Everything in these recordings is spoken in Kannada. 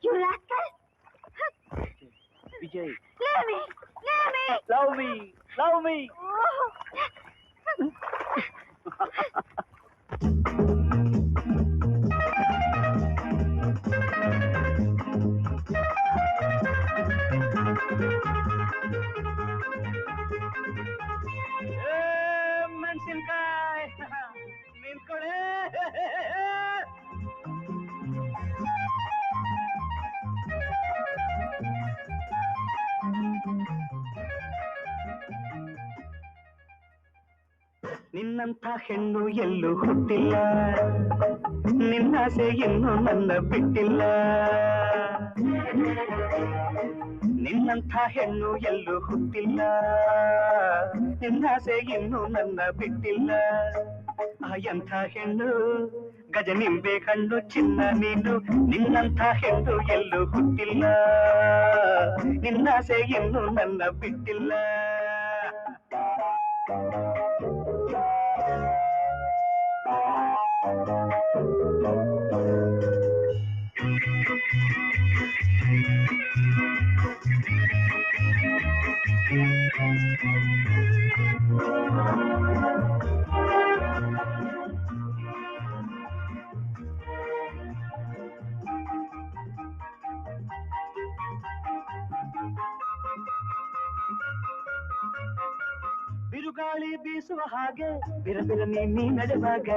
You rascal! Vijay. Leave me! Leave me! Love me! Love me! ಮೆಣಸಿನ್ಕಾಯ್ ನಿಂತ್ಕೊಳ್ಳೆ. ನಿನ್ನಂಥ ಹೆಣ್ಣು ಎಲ್ಲೂ ಹುಟ್ಟಿಲ್ಲ, ನಿನ್ನಾಸೆ ಇನ್ನೂ ನನ್ನ ಬಿಟ್ಟಿಲ್ಲ. ನಿನ್ನಂಥ ಹೆಣ್ಣು ಎಲ್ಲೂ ಹುಟ್ಟಿಲ್ಲ, ನಿನ್ನಾಸೆ ಇನ್ನೂ ನನ್ನ ಬಿಟ್ಟಿಲ್ಲ. ಎಂಥ ಹೆಣ್ಣು ಗಜನಿಂಬೆ ಕಣ್ಣು ಚಿನ್ನ ನೀನು, ನಿನ್ನಂಥ ಹೆಣ್ಣು ಎಲ್ಲೂ ಹುಟ್ಟಿಲ್ಲ, ನಿನ್ನಾಸೆ ಇನ್ನೂ ನನ್ನ ಬಿಟ್ಟಿಲ್ಲ. ಬಿರುಗಾಳಿ ಬೀಸುವ ಹಾಗೆ ಬಿರಬಿರ ನೀ ನಡೆವಾಗ,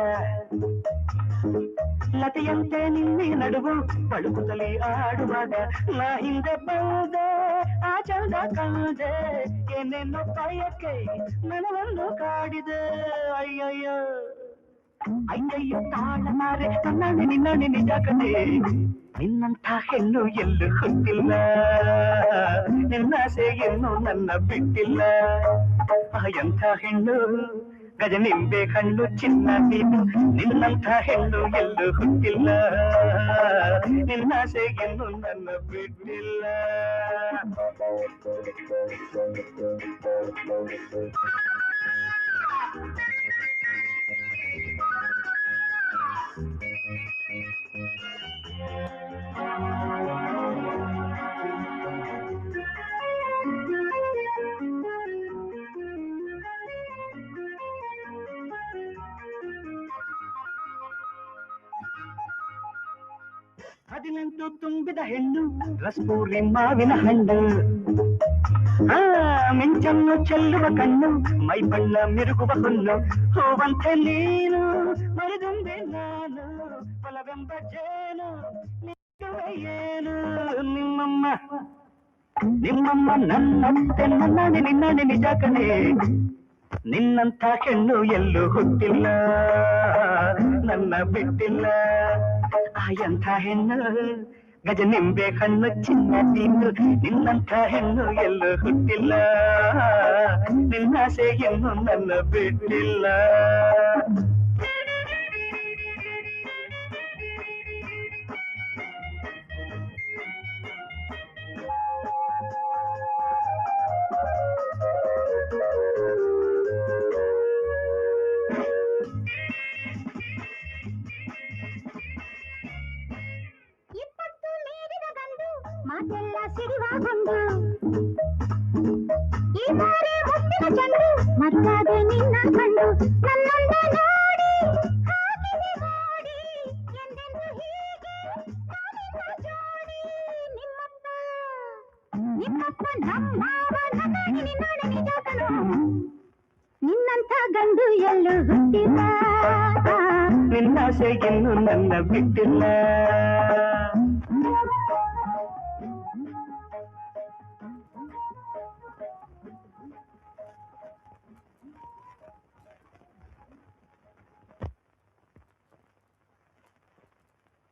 ಲತೆಯಂತೆ ನಿನ್ನೆ ನಡುವು ಪಳುಕುತ್ತಲೇ ಆಡುವಾಗ, ನಾ ಹಿಂದೆ ಬಂದೆ ಆ ಚಂದ ಕಂದೆ, ಏನೇನೋ ಕಾಯಕ್ಕೆ ನನವನ್ನು ಕಾಡಿದೆ. ಅಯ್ಯಯ್ಯೋ ಅಯ್ಯಯ್ಯೋ ತಾಳ ಮಾರೆ ನನ್ನಾಣೆ ನಿನ್ನಾಣೆ ನಿಜ ಕತೆ, ನಿನ್ನಂಥ ಹೆಣ್ಣು ಎಲ್ಲೂ ಹುಟ್ಟಿಲ್ಲ, ನಿನ್ನಾಸೆ ಇನ್ನೂ ನನ್ನ ಬಿಟ್ಟಿಲ್ಲ. ಎಂಥ ಹೆಣ್ಣು ಗಜನಿಂಬೆ ಕಣ್ಣು ಚಿನ್ನ ನೀನು, ನಿನ್ನಂಥ ಹೆಣ್ಣು ಎಲ್ಲೂ ಹುಟ್ಟಿಲ್ಲ, ನಿನ್ನಾಸೆ ಇನ್ನೂ ನನ್ನ ಬಿಟ್ಟಿಲ್ಲ. ಹದಿನೆಂಟು ತುಂಬಿದ ಹೆಣ್ಣು ರಸ್ಪೂರಿ ಮಾವಿನ ಹಣ್ಣು, ಮಿಂಚನ್ನು ಚೆಲ್ಲುವ ಕಣ್ಣು ಮೈ ಬಣ್ಣ ಮಿರುಗುವ ಹುಣ್ಣು, ಹೂವಂತೆ ನೀನು ಮರಿದುಂಬೆ ನಾನು, ಒಲವೆಂಬ ಜೇನು ಏನು. ನಿಮ್ಮಮ್ಮ ನಿಮ್ಮಮ್ಮ ನನ್ನತ್ತೆ ನನ್ನಾಣೆ ನಿನ್ನಾಣೆ ನಿಜ ಕಣೆ, ನಿನ್ನಂಥ ಹೆಣ್ಣು ಎಲ್ಲೂ ಹುಟ್ಟಿಲ್ಲ, ನನ್ನ ಬಿಟ್ಟಿಲ್ಲ. ಎಂಥ ಹೆಣ್ಣು ಗಜನಿಂಬೆ ಕಣ್ಣು ಚಿನ್ನ ನೀನು, ನಿನ್ನಂಥ ಹೆಣ್ಣು ಎಲ್ಲೂ ಹುಟ್ಟಿಲ್ಲ, ನಿನ್ನಾಸೆ ಇನ್ನೂ ನನ್ನ ಬಿಟ್ಟಿಲ್ಲ. ಮಾತೆಲ್ಲ ಸಿಡಿವಾಗೊಂಡು ಈ ಬಾರಿ ಮುತ್ತಿನ ಚೆಂಡು ಮತ್ತಾದೆ ನಿನ್ನ ಕಂಡು, ನನ್ನಂದ ನೋಡಿ ಹಾಕಿದೆ ಮಾಡಿ ಎಂದೆಂದು ಹೀಗೆ ನಾನಿನ್ನ ಜೋಡಿ. ನಿಮ್ಮಪ್ಪ ನಮ್ಮವ ನನ್ನಾಣೆ ನಿನ್ನಾಣೆ ನಿಜ ಕಣೋ, ನಿನ್ನಂಥ ಗಂಡು ಎಲ್ಲೂ ಹುಟ್ಟಿಲ್ಲ, ನಿನ್ನಾಸೆ ಇನ್ನೂ ನನ್ನ ಬಿಟ್ಟಿಲ್ಲ.